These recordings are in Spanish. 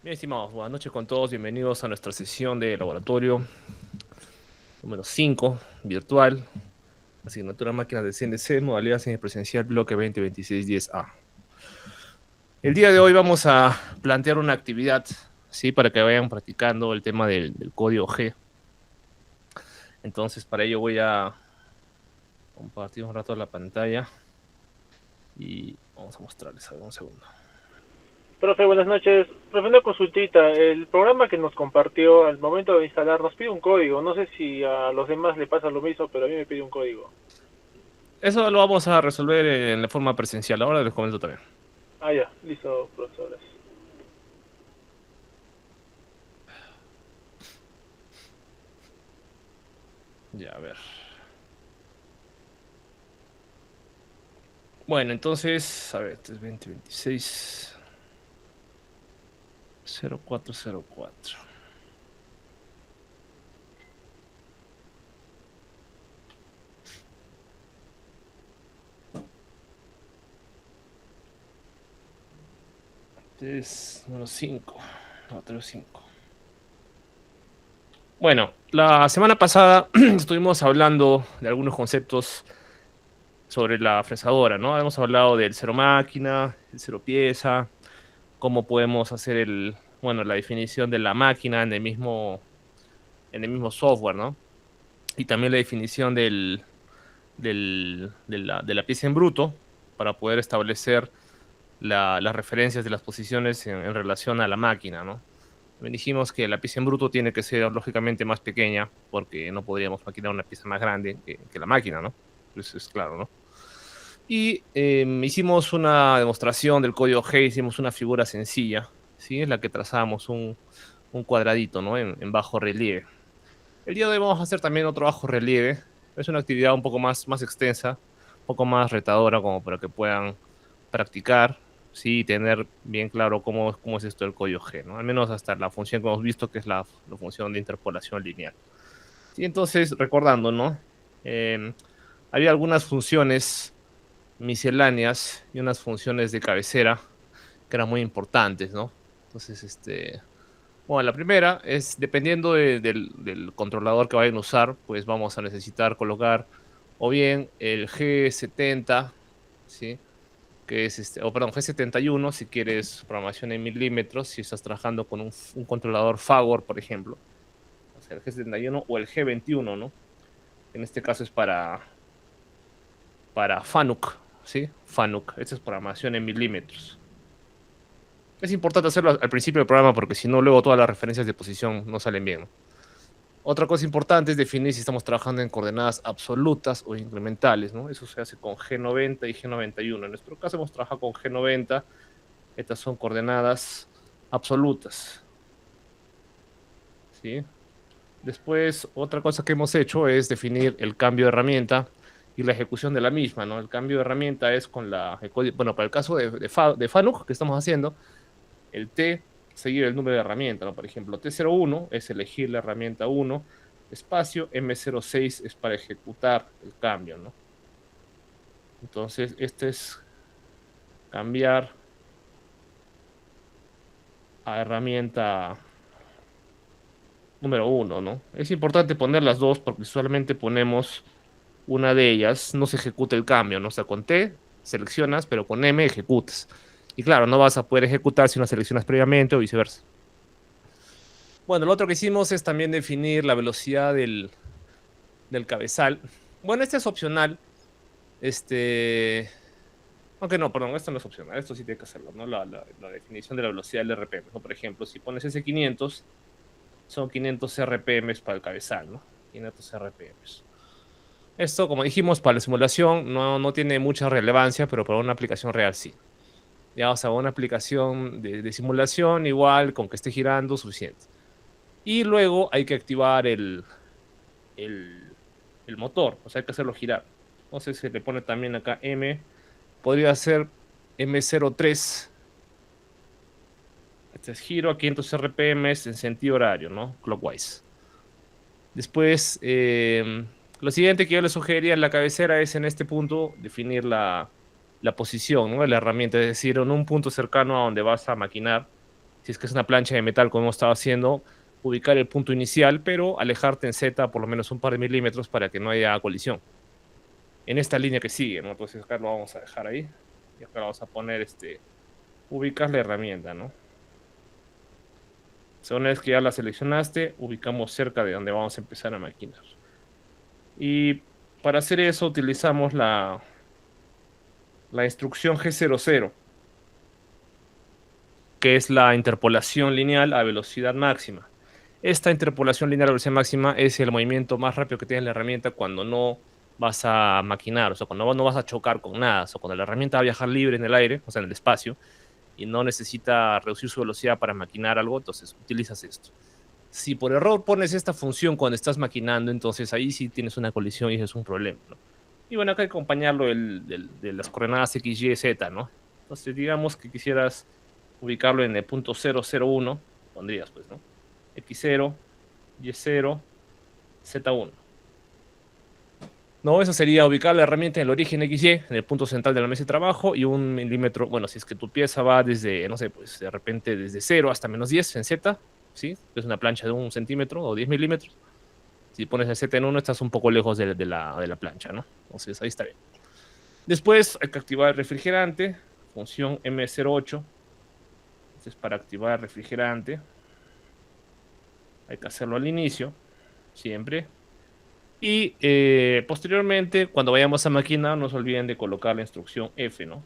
Bien, estimados, buenas noches con todos. Bienvenidos a nuestra sesión de laboratorio número 5 virtual, asignatura máquinas de CNC, modalidad semipresencial, bloque 2026-10A. El día de hoy vamos a plantear una actividad, ¿sí? Para que vayan practicando el tema del código G. Entonces, para ello voy a compartir un rato la pantalla y vamos a mostrarles algo un segundo. Profe, buenas noches. Profe, una consultita. El programa que nos compartió al momento de instalar nos pide un código. No sé si a los demás le pasa lo mismo, pero a mí me pide un código. Eso lo vamos a resolver en la forma presencial. Ahora les comento también. Ah, ya. Listo, profesores. Ya, a ver. Bueno, entonces, a ver, este es 2026 0404. Este es número 5. Laboratorio 5. Bueno, la semana pasada estuvimos hablando de algunos conceptos sobre la fresadora, ¿no? Hemos hablado del cero máquina, el cero pieza, cómo podemos hacer bueno, la definición de la máquina en el mismo software, ¿no? Y también la definición de la pieza en bruto para poder establecer las referencias de las posiciones en relación a la máquina, ¿no? También dijimos que la pieza en bruto tiene que ser lógicamente más pequeña porque no podríamos maquinar una pieza más grande que la máquina, ¿no? Eso es claro, ¿no? Y hicimos una demostración del código G, hicimos una figura sencilla, ¿sí? En la que trazamos un cuadradito, ¿no? En bajo relieve. El día de hoy vamos a hacer también otro bajo relieve. Es una actividad un poco más extensa, un poco más retadora, como para que puedan practicar, sí, y tener bien claro cómo es esto del código G, ¿no? Al menos hasta la función que hemos visto, que es la función de interpolación lineal. Sí, entonces, recordando, ¿no? Eh, Había algunas funciones misceláneas y unas funciones de cabecera que eran muy importantes, ¿no? Entonces, bueno, la primera es, dependiendo del controlador que vayan a usar, pues vamos a necesitar colocar o bien el G70, ¿sí? Que es o perdón, G71 si quieres programación en milímetros, si estás trabajando con un controlador Fagor, por ejemplo, o sea, el G71 o el G21, ¿no? En este caso es para FANUC, ¿sí? FANUC, esta es programación en milímetros. Es importante hacerlo al principio del programa porque si no, luego todas las referencias de posición no salen bien, ¿no? Otra cosa importante es definir si estamos trabajando en coordenadas absolutas o incrementales, ¿no? Eso se hace con G90 y G91. En nuestro caso hemos trabajado con G90. Estas son coordenadas absolutas, ¿sí? Después, otra cosa que hemos hecho es definir el cambio de herramienta y la ejecución de la misma, ¿no? El cambio de herramienta es con bueno, para el caso de FANUC que estamos haciendo, el T seguir el número de herramienta, ¿no? Por ejemplo, T01 es elegir la herramienta 1, espacio, M06 es para ejecutar el cambio, ¿no? Entonces, este es cambiar a herramienta número 1, ¿no? Es importante poner las dos porque usualmente ponemos una de ellas, no se ejecuta el cambio, ¿no? O sea, con T seleccionas, pero con M ejecutas. Y claro, no vas a poder ejecutar si no seleccionas previamente o viceversa. Bueno, lo otro que hicimos es también definir la velocidad del cabezal. Bueno, este es opcional. Este. Aunque no, perdón, esto no es opcional. Esto sí tiene que hacerlo, ¿no? La definición de la velocidad del RPM, ¿no? Por ejemplo, si pones ese 500, son 500 RPM para el cabezal, ¿no? 500 RPM. Esto, como dijimos, para la simulación no tiene mucha relevancia, pero para una aplicación real sí. Ya, o sea, una aplicación de simulación igual, con que esté girando, suficiente. Y luego hay que activar el, el motor, o sea, hay que hacerlo girar. Entonces se le pone también acá M, podría ser M03. Este es giro a 500 RPM en sentido horario, ¿no? Clockwise. Después, lo siguiente que yo le sugeriría en la cabecera es en este punto definir la posición, ¿no? De la herramienta, es decir, en un punto cercano a donde vas a maquinar, si es que es una plancha de metal como hemos estado haciendo, ubicar el punto inicial, pero alejarte en Z por lo menos un par de milímetros para que no haya colisión. En esta línea que sigue, ¿no? Entonces acá lo vamos a dejar ahí. Y acá vamos a poner ubicar la herramienta, ¿no? Una vez que ya la seleccionaste, ubicamos cerca de donde vamos a empezar a maquinar. Y para hacer eso utilizamos la instrucción G00, que es la interpolación lineal a velocidad máxima. Esta interpolación lineal a velocidad máxima es el movimiento más rápido que tiene la herramienta cuando no vas a maquinar, o sea, cuando no vas a chocar con nada, o sea, cuando la herramienta va a viajar libre en el aire, o sea, en el espacio, y no necesita reducir su velocidad para maquinar algo, entonces utilizas esto. Si por error pones esta función cuando estás maquinando, entonces ahí sí tienes una colisión y eso es un problema, ¿no? Y bueno, acá hay que acompañarlo de las coordenadas X, Y, Z, ¿no? Entonces, digamos que quisieras ubicarlo en el punto 001, pondrías, pues, ¿no? X0, Y0, Z1. No, eso sería ubicar la herramienta en el origen XY, en el punto central de la mesa de trabajo, y 1 milímetro, bueno, si es que tu pieza va desde, no sé, pues de repente desde 0 hasta -10 en Z, ¿sí? Es una plancha de 1 centímetro o 10 milímetros. Si pones el Z en 1, estás un poco lejos de la plancha, ¿no? Entonces ahí está bien. Después hay que activar el refrigerante, función M08. Entonces para activar el refrigerante hay que hacerlo al inicio, siempre. Y posteriormente, cuando vayamos a maquinar, no se olviden de colocar la instrucción F, ¿no?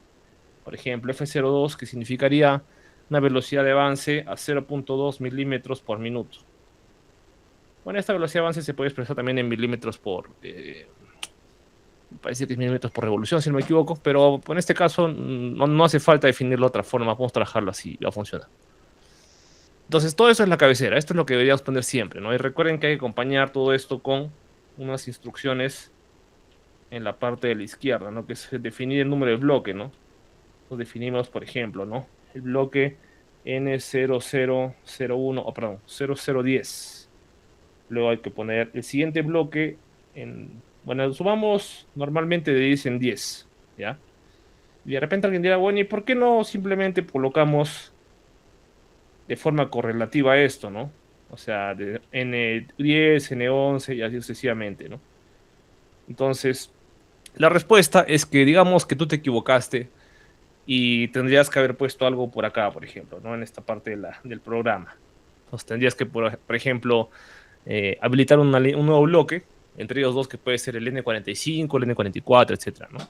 Por ejemplo, F02, que significaría una velocidad de avance a 0.2 milímetros por minuto. Bueno, esta velocidad de avance se puede expresar también en milímetros por... me parece que es milímetros por revolución, si no me equivoco, pero en este caso no hace falta definirlo de otra forma, podemos trabajarlo así y va a funcionar. Entonces, todo eso es la cabecera, esto es lo que deberíamos poner siempre, ¿no? Y recuerden que hay que acompañar todo esto con unas instrucciones en la parte de la izquierda, ¿no? Que es definir el número de bloque, ¿no? Lo definimos, por ejemplo, ¿no? El bloque N0001, o perdón, 0010. Luego hay que poner el siguiente bloque en, bueno, sumamos normalmente de 10 en 10, ¿ya? Y de repente alguien dirá, bueno, ¿y por qué no simplemente colocamos de forma correlativa esto, ¿no? O sea, de N10, N11 y así sucesivamente, ¿no? Entonces, la respuesta es que digamos que tú te equivocaste y tendrías que haber puesto algo por acá, por ejemplo, ¿no? En esta parte del programa. Entonces tendrías que, por ejemplo, habilitar un nuevo bloque, entre ellos dos que puede ser el N45, el N44, etcétera, ¿no?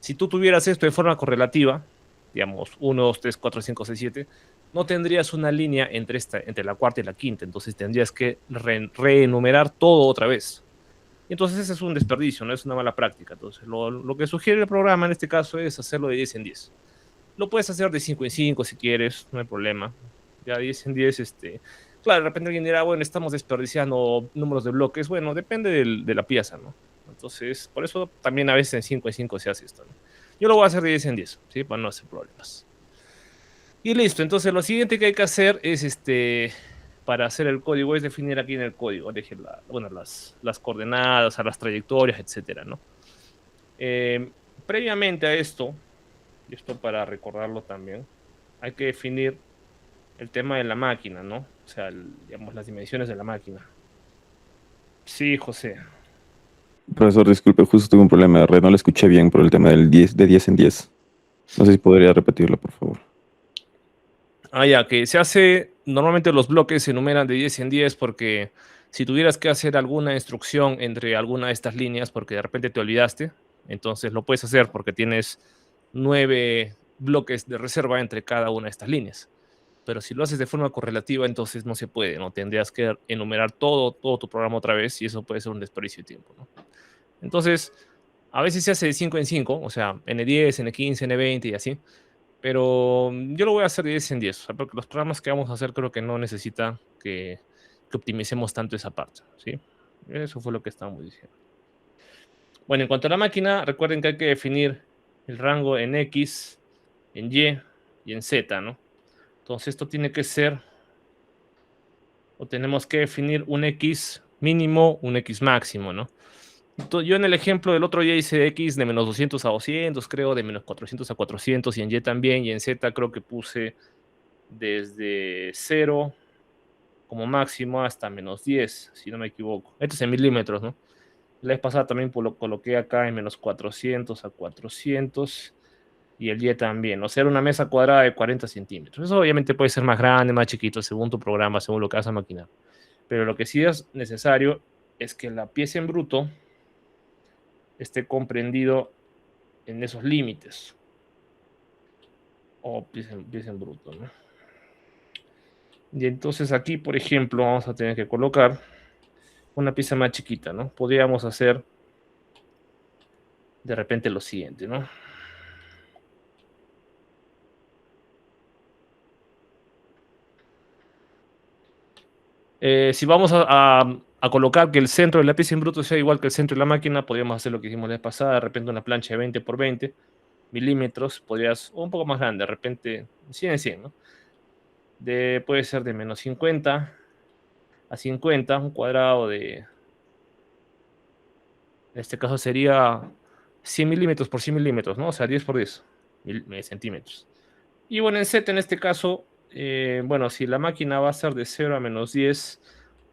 Si tú tuvieras esto de forma correlativa, digamos 1, 2, 3, 4, 5, 6, 7, no tendrías una línea entre la cuarta y la quinta, entonces tendrías que reenumerar todo otra vez. Y entonces ese es un desperdicio, no es una mala práctica. Entonces lo que sugiere el programa en este caso es hacerlo de 10 en 10. Lo puedes hacer de 5 en 5 si quieres, no hay problema. Ya 10 en 10, claro, de repente alguien dirá, bueno, estamos desperdiciando números de bloques. Bueno, depende de la pieza, ¿no? Entonces, por eso también a veces en 5 en 5 se hace esto, ¿no? Yo lo voy a hacer de 10 en 10, ¿sí? Para no hacer problemas. Y listo, entonces lo siguiente que hay que hacer es, para hacer el código, es definir aquí en el código, deje bueno, las coordenadas, a las trayectorias, etcétera, ¿no? Previamente a esto, y esto para recordarlo también, hay que definir el tema de la máquina, ¿no? O sea, digamos, las dimensiones de la máquina. Sí, José. Profesor, disculpe, justo tuve un problema de red, no le escuché bien por el tema del 10, de 10 en 10. No sé si podría repetirlo, por favor. Ah, ya, que se hace, normalmente los bloques se enumeran de 10 en 10 porque si tuvieras que hacer alguna instrucción entre alguna de estas líneas porque de repente te olvidaste, entonces lo puedes hacer porque tienes 9 bloques de reserva entre cada una de estas líneas. Pero si lo haces de forma correlativa, entonces no se puede, ¿no? Tendrías que enumerar todo tu programa otra vez y eso puede ser un desperdicio de tiempo, ¿no? Entonces, a veces se hace de 5 en 5, o sea, N10, N15, N20 y así, pero yo lo voy a hacer de 10 en 10, o sea, porque los programas que vamos a hacer creo que no necesita que optimicemos tanto esa parte, ¿sí? Eso fue lo que estábamos diciendo. Bueno, en cuanto a la máquina, recuerden que hay que definir el rango en X, en Y y en Z, ¿no? Entonces esto tiene que ser, o tenemos que definir un X mínimo, un X máximo, ¿no? Entonces, yo en el ejemplo del otro ya hice X de menos 200 a 200, creo, de menos 400 a 400, y en Y también, y en Z creo que puse desde 0 como máximo hasta -10, si no me equivoco. Esto es en milímetros, ¿no? La vez pasada también lo coloqué acá en -400 a 400 y el Y también. O sea, era una mesa cuadrada de 40 centímetros. Eso obviamente puede ser más grande, más chiquito, según tu programa, según lo que vas a maquinar. Pero lo que sí es necesario es que la pieza en bruto esté comprendido en esos límites. O pieza en bruto, ¿no? Y entonces aquí, por ejemplo, vamos a tener que colocar una pieza más chiquita, ¿no? Podríamos hacer de repente lo siguiente, ¿no? Si vamos a colocar que el centro de la pieza en bruto sea igual que el centro de la máquina, podríamos hacer lo que hicimos la vez pasada, de repente una plancha de 20 por 20 milímetros, podrías, o un poco más grande, de repente 100 en 100, ¿no? Puede ser de -50 a 50, un cuadrado en este caso sería 100 milímetros por 100 milímetros, ¿no? O sea, 10 por 10 centímetros. Y bueno, en Z en este caso, bueno, si la máquina va a ser de 0 a -10,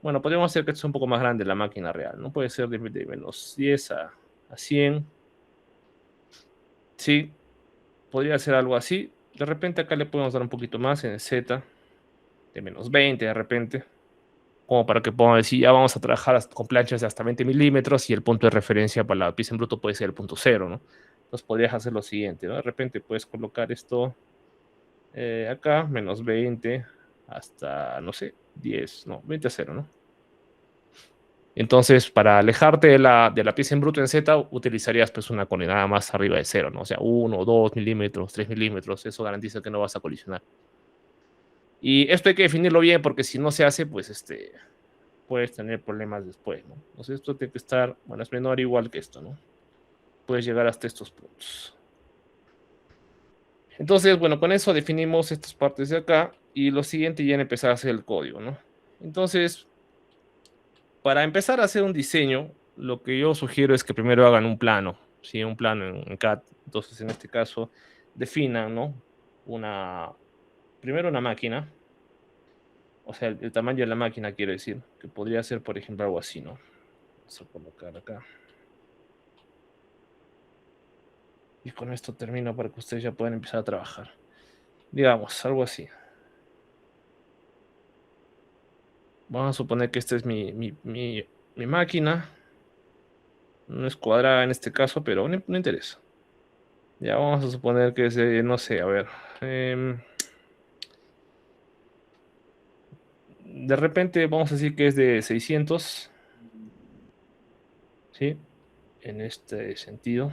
bueno, podríamos hacer que esto sea un poco más grande la máquina real, ¿no? Puede ser de -10 a 100. Sí, podría ser algo así. De repente acá le podemos dar un poquito más en el Z, de -20 de repente, como para que podamos decir, ya vamos a trabajar con planchas de hasta 20 milímetros y el punto de referencia para la pieza en bruto puede ser el punto 0, ¿no? Entonces podrías hacer lo siguiente, ¿no? De repente puedes colocar esto acá, -20 hasta, no sé, 10, no, 20 a 0, ¿no? Entonces, para alejarte de la pieza en bruto en Z, utilizarías pues una coordenada más arriba de 0, ¿no? O sea, 1, 2 milímetros, 3 milímetros, eso garantiza que no vas a colisionar. Y esto hay que definirlo bien porque si no se hace, pues puedes tener problemas después, ¿no? Entonces esto tiene que estar, bueno, es menor o igual que esto, ¿no? Puedes llegar hasta estos puntos. Entonces, bueno, con eso definimos estas partes de acá y lo siguiente ya empezar a hacer el código, ¿no? Entonces, para empezar a hacer un diseño, lo que yo sugiero es que primero hagan un plano, ¿sí? Un plano en CAD. Entonces, en este caso, definan, ¿no? Primero una máquina, o sea, el tamaño de la máquina, quiero decir, que podría ser, por ejemplo, algo así, ¿no? Vamos a colocar acá. Y con esto termino para que ustedes ya puedan empezar a trabajar. Digamos, algo así. Vamos a suponer que esta es mi máquina. No es cuadrada en este caso, pero no interesa. Ya vamos a suponer que es de, no sé, a ver. De repente vamos a decir que es de 600. ¿Sí? En este sentido.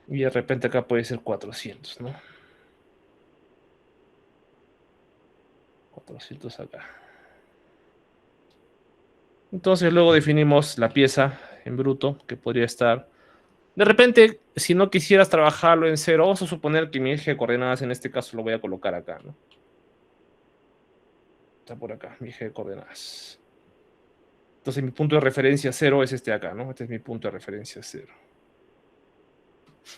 Y de repente acá puede ser 400, ¿no? 400 acá. Entonces luego definimos la pieza en bruto, que podría estar. De repente, si no quisieras trabajarlo en 0, vamos a suponer que mi eje de coordenadas en este caso lo voy a colocar acá, ¿no? Está por acá, mi eje de coordenadas. Entonces mi punto de referencia 0 es este acá, ¿no? Este es mi punto de referencia 0.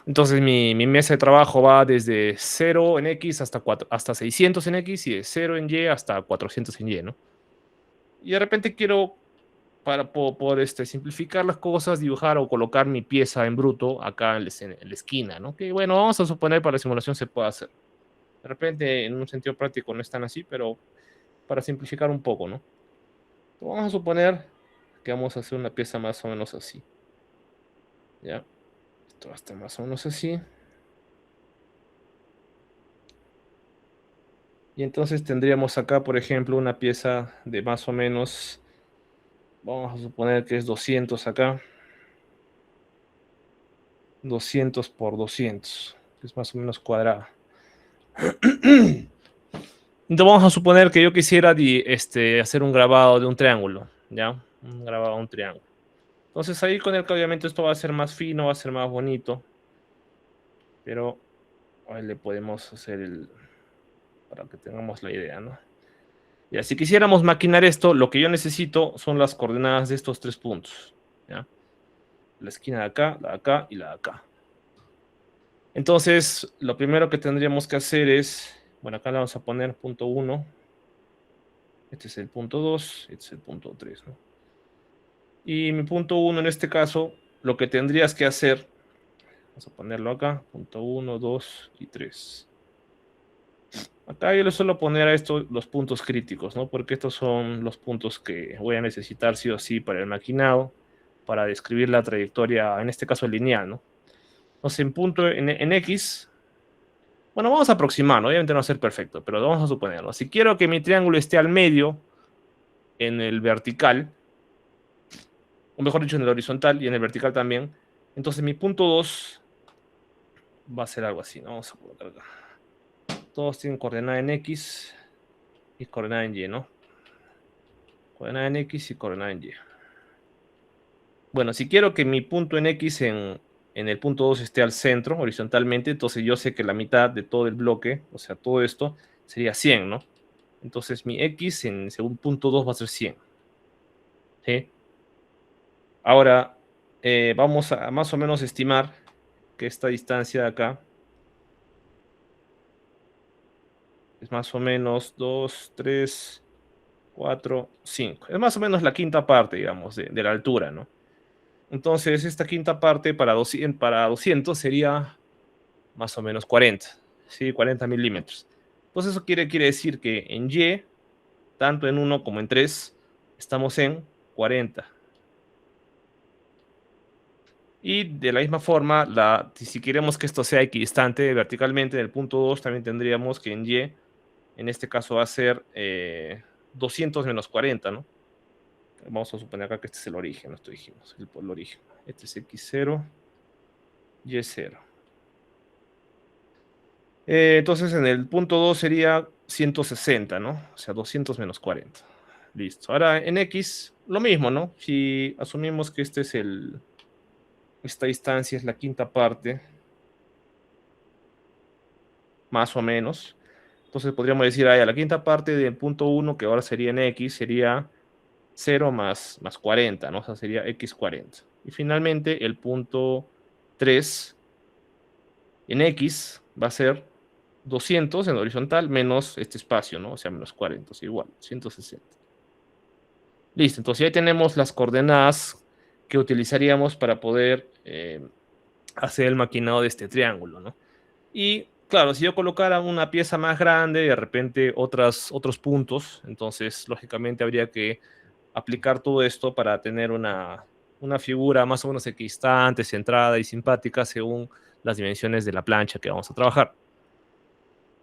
Entonces mi mesa de trabajo va desde 0 en X hasta 600 en X y de 0 en Y hasta 400 en Y, ¿no? Y de repente quiero, para poder simplificar las cosas, dibujar o colocar mi pieza en bruto acá en la esquina, ¿no? Que bueno, vamos a suponer para la simulación se puede hacer. De repente, en un sentido práctico no es tan así, pero para simplificar un poco, ¿no? Vamos a suponer que vamos a hacer una pieza más o menos así. ¿Ya? Esto va a estar más o menos así. Y entonces tendríamos acá, por ejemplo, una pieza de más o menos, vamos a suponer que es 200 acá. 200 por 200, que es más o menos cuadrada. Entonces vamos a suponer que yo quisiera hacer un grabado de un triángulo, ¿ya? Un grabado de un triángulo. Entonces ahí con el que obviamente esto va a ser más fino, va a ser más bonito. Pero ahí le podemos hacer para que tengamos la idea, ¿no? Ya, si quisiéramos maquinar esto, lo que yo necesito son las coordenadas de estos 3 puntos, ¿ya? La esquina de acá, la de acá y la de acá. Entonces, lo primero que tendríamos que hacer es, bueno, acá le vamos a poner punto 1. Este es el punto 2, este es el punto 3, ¿no? Y mi punto 1 en este caso, lo que tendrías que hacer, vamos a ponerlo acá, punto 1, 2 y 3. Acá yo le suelo poner a esto los puntos críticos, ¿no? Porque estos son los puntos que voy a necesitar sí o sí para el maquinado, para describir la trayectoria, en este caso lineal, ¿no? Entonces, en punto en X, bueno, vamos a aproximar, ¿no? Obviamente no va a ser perfecto, pero vamos a suponerlo. Si quiero que mi triángulo esté al medio en el vertical, o mejor dicho, en el horizontal y en el vertical también, entonces mi punto 2 va a ser algo así, ¿no? Vamos a colocar acá. Todos tienen coordenada en X y coordenada en Y, ¿no? Coordenada en X y coordenada en Y. Bueno, si quiero que mi punto en X en el punto 2 esté al centro, horizontalmente, entonces yo sé que la mitad de todo el bloque, o sea, todo esto, sería 100, ¿no? Entonces mi X en según punto 2 va a ser 100. ¿Sí? Ahora, vamos a más o menos estimar que esta distancia de acá es más o menos 2, 3, 4, 5. Es más o menos la quinta parte, digamos, de la altura, ¿no? Entonces, esta quinta parte para 200 sería más o menos 40, ¿sí? 40 milímetros. Entonces, eso quiere decir que en Y, tanto en 1 como en 3, estamos en 40. Y de la misma forma, si queremos que esto sea equidistante verticalmente del punto 2, también tendríamos que en Y, en este caso va a ser 200 menos 40, ¿no? Vamos a suponer acá que este es el origen, ¿no? Esto dijimos, el origen. Este es X0, Y0. Entonces en el punto 2 sería 160, ¿no? O sea, 200 menos 40. Listo. Ahora en X, lo mismo, ¿no? Si asumimos que esta distancia es la quinta parte, más o menos. Entonces podríamos decir, la quinta parte del punto 1, que ahora sería en X, sería 0 más 40, ¿no? O sea, sería X40. Y finalmente el punto 3 en X va a ser 200 en horizontal menos este espacio, ¿no? O sea, menos 40, o sea, igual, 160. Listo, entonces ya tenemos las coordenadas que utilizaríamos para poder hacer el maquinado de este triángulo, ¿no? Y claro, si yo colocara una pieza más grande, de repente otros puntos, entonces lógicamente habría que aplicar todo esto para tener una figura más o menos equidistante, centrada y simpática según las dimensiones de la plancha que vamos a trabajar.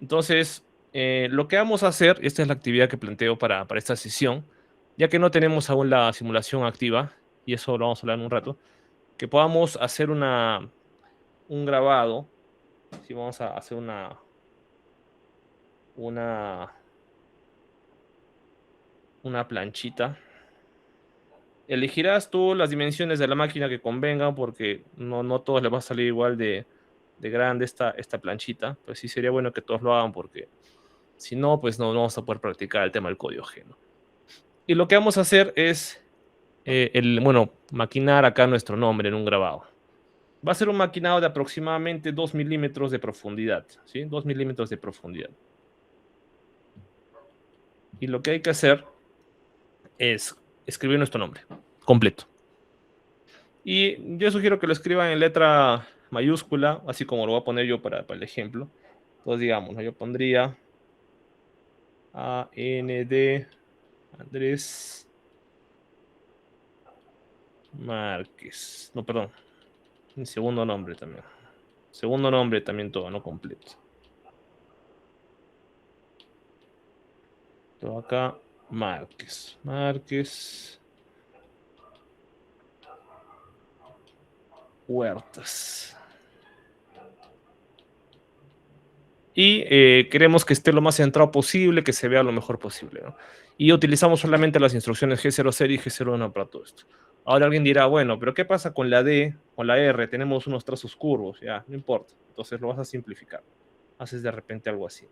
Entonces, lo que vamos a hacer, esta es la actividad que planteo para esta sesión, ya que no tenemos aún la simulación activa, y eso lo vamos a hablar en un rato, que podamos hacer un grabado, si vamos a hacer una, una planchita. Elegirás tú las dimensiones de la máquina que convengan, porque no todos les va a salir igual de grande esta planchita, pues sí sería bueno que todos lo hagan, porque si no, pues no vamos a poder practicar el tema del código G, ¿no? Y lo que vamos a hacer es, maquinar acá nuestro nombre en un grabado. Va a ser un maquinado de aproximadamente 2 milímetros de profundidad, ¿sí? 2 milímetros de profundidad. Y lo que hay que hacer es escribir nuestro nombre completo. Y yo sugiero que lo escriban en letra mayúscula, así como lo voy a poner yo para el ejemplo. Entonces, digamos, ¿no? Yo pondría AND Andrés Márquez. No, perdón. Mi segundo nombre también. Segundo nombre también todo, no completo. Todo acá, Márquez. Márquez Huertas. Y queremos que esté lo más centrado posible, que se vea lo mejor posible, ¿no? Y utilizamos solamente las instrucciones G00 y G01 para todo esto. Ahora alguien dirá, bueno, pero ¿qué pasa con la D, con la R? Tenemos unos trazos curvos, ya, no importa. Entonces lo vas a simplificar. Haces de repente algo así.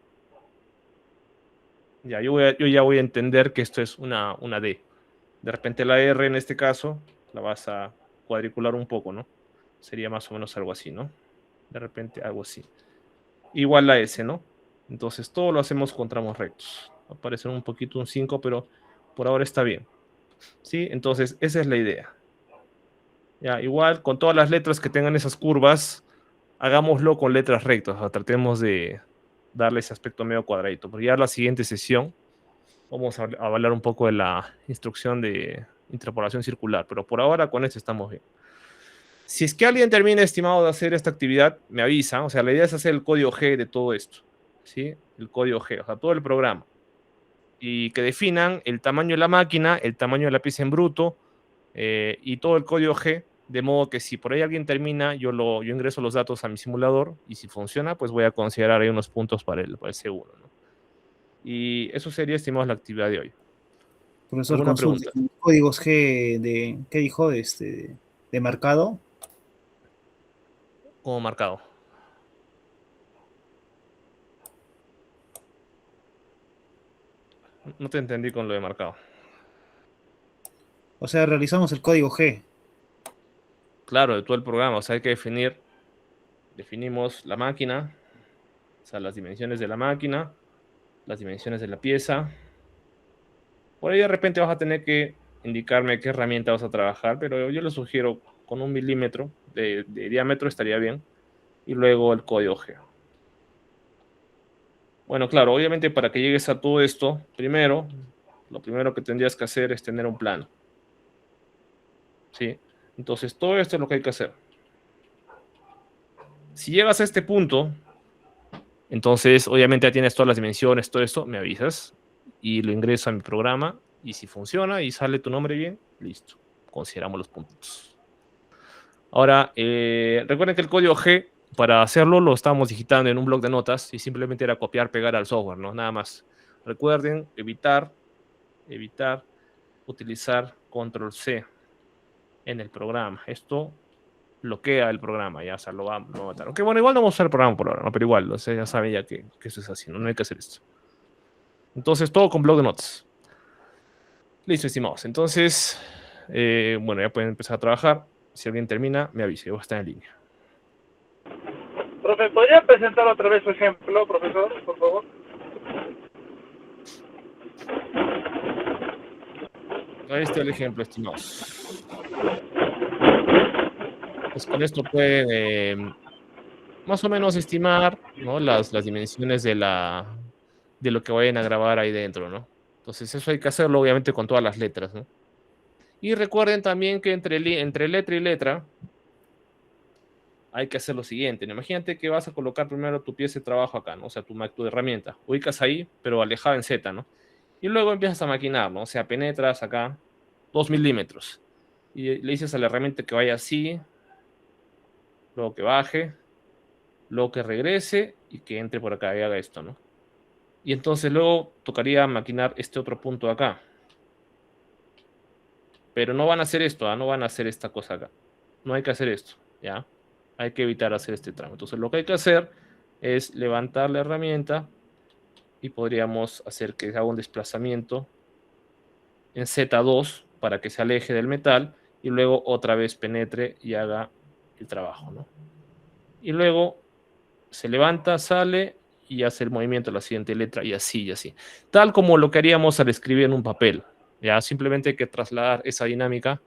Ya, yo ya voy a entender que esto es una D. De repente la R en este caso la vas a cuadricular un poco, ¿no? Sería más o menos algo así, ¿no? De repente algo así. Igual a S, ¿no? Entonces todo lo hacemos con tramos rectos. Va a parecer un poquito un 5, pero por ahora está bien. ¿Sí? Entonces esa es la idea. Ya, igual con todas las letras que tengan esas curvas, hagámoslo con letras rectas. O sea, tratemos de darle ese aspecto medio cuadradito. Porque ya la siguiente sesión vamos a hablar un poco de la instrucción de interpolación circular. Pero por ahora con esto estamos bien. Si es que alguien termina, estimado, de hacer esta actividad, me avisa. O sea, la idea es hacer el código G de todo esto. ¿Sí? El código G, o sea, todo el programa. Y que definan el tamaño de la máquina, el tamaño de la pieza en bruto y todo el código G, de modo que si por ahí alguien termina, yo ingreso los datos a mi simulador y si funciona, pues voy a considerar ahí unos puntos para el C1, ¿no? Y eso sería, estimados, la actividad de hoy. Profesor, ¿Alguna consulta. pregunta? Códigos G de, ¿qué dijo? De marcado. Como marcado. No te entendí con lo de marcado. O sea, realizamos el código G. Claro, de todo el programa. O sea, hay que definimos la máquina, o sea, las dimensiones de la máquina, las dimensiones de la pieza. Por ahí de repente vas a tener que indicarme qué herramienta vas a trabajar, pero yo le sugiero con 1 milímetro de diámetro estaría bien. Y luego el código G. Bueno, claro, obviamente para que llegues a todo esto, lo primero que tendrías que hacer es tener un plano. ¿Sí? Entonces, todo esto es lo que hay que hacer. Si llegas a este punto, entonces obviamente ya tienes todas las dimensiones, todo esto, me avisas y lo ingreso a mi programa y si funciona y sale tu nombre bien, listo. Consideramos los puntos. Ahora, recuerden que el código G, para hacerlo, lo estábamos digitando en un bloc de notas y simplemente era copiar, pegar al software, ¿no? Nada más. Recuerden evitar utilizar control C en el programa. Esto bloquea el programa, ya, o sea, lo va a matar. Aunque bueno, igual no vamos a usar el programa por ahora, ¿no? Pero igual, o sea, ya saben ya que eso es así, ¿no? No hay que hacer esto. Entonces, todo con bloc de notas. Listo, estimados. Entonces, bueno, ya pueden empezar a trabajar. Si alguien termina, me avise, voy a estar en línea. Profe, ¿podría presentar otra vez su ejemplo, profesor, por favor? Ahí está el ejemplo, estimados. Pues con esto pueden más o menos estimar, ¿no? las dimensiones de lo que vayan a grabar ahí dentro, ¿no? Entonces eso hay que hacerlo obviamente con todas las letras, ¿no? Y recuerden también que entre letra y letra hay que hacer lo siguiente, ¿no? Imagínate que vas a colocar primero tu pieza de trabajo acá, ¿no? O sea, tu herramienta. Ubicas ahí, pero alejada en Z, ¿no? Y luego empiezas a maquinar, ¿no? O sea, penetras acá 2 milímetros. Y le dices a la herramienta que vaya así, luego que baje, luego que regrese y que entre por acá y haga esto, ¿no? Y entonces luego tocaría maquinar este otro punto de acá. Pero no van a hacer esto, ¿ah? No van a hacer esta cosa acá. No hay que hacer esto, ¿ya? Hay que evitar hacer este tramo. Entonces lo que hay que hacer es levantar la herramienta y podríamos hacer que haga un desplazamiento en Z2 para que se aleje del metal y luego otra vez penetre y haga el trabajo, ¿no? Y luego se levanta, sale y hace el movimiento de la siguiente letra y así y así. Tal como lo que haríamos al escribir en un papel. Ya simplemente hay que trasladar esa dinámica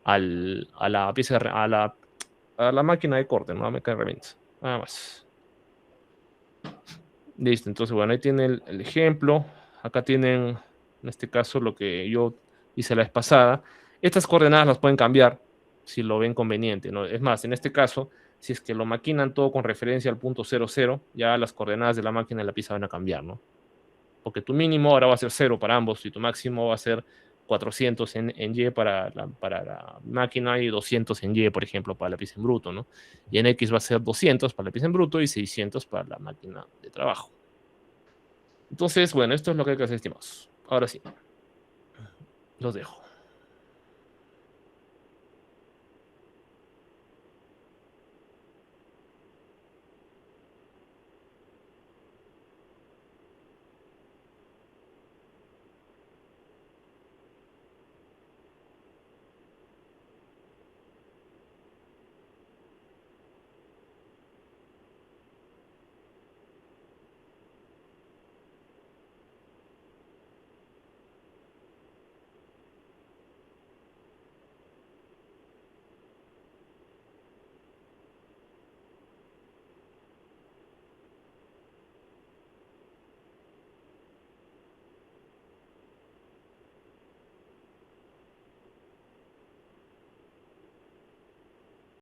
a la pieza, a la máquina de corte, ¿no? A la máquina de herramientas. Nada más. Listo, entonces bueno, ahí tienen el ejemplo. Acá tienen, en este caso, lo que yo hice la vez pasada. Estas coordenadas las pueden cambiar si lo ven conveniente, ¿no? Es más, en este caso, si es que lo maquinan todo con referencia al punto 0,0, ya las coordenadas de la máquina de la pieza van a cambiar, ¿no? Porque tu mínimo ahora va a ser 0 para ambos y tu máximo va a ser 400 en Y para la máquina y 200 en Y, por ejemplo, para la pieza en bruto, ¿no? Y en X va a ser 200 para la pieza en bruto y 600 para la máquina de trabajo. Entonces, bueno, esto es lo que hay que hacer, estimados. Ahora sí, los dejo.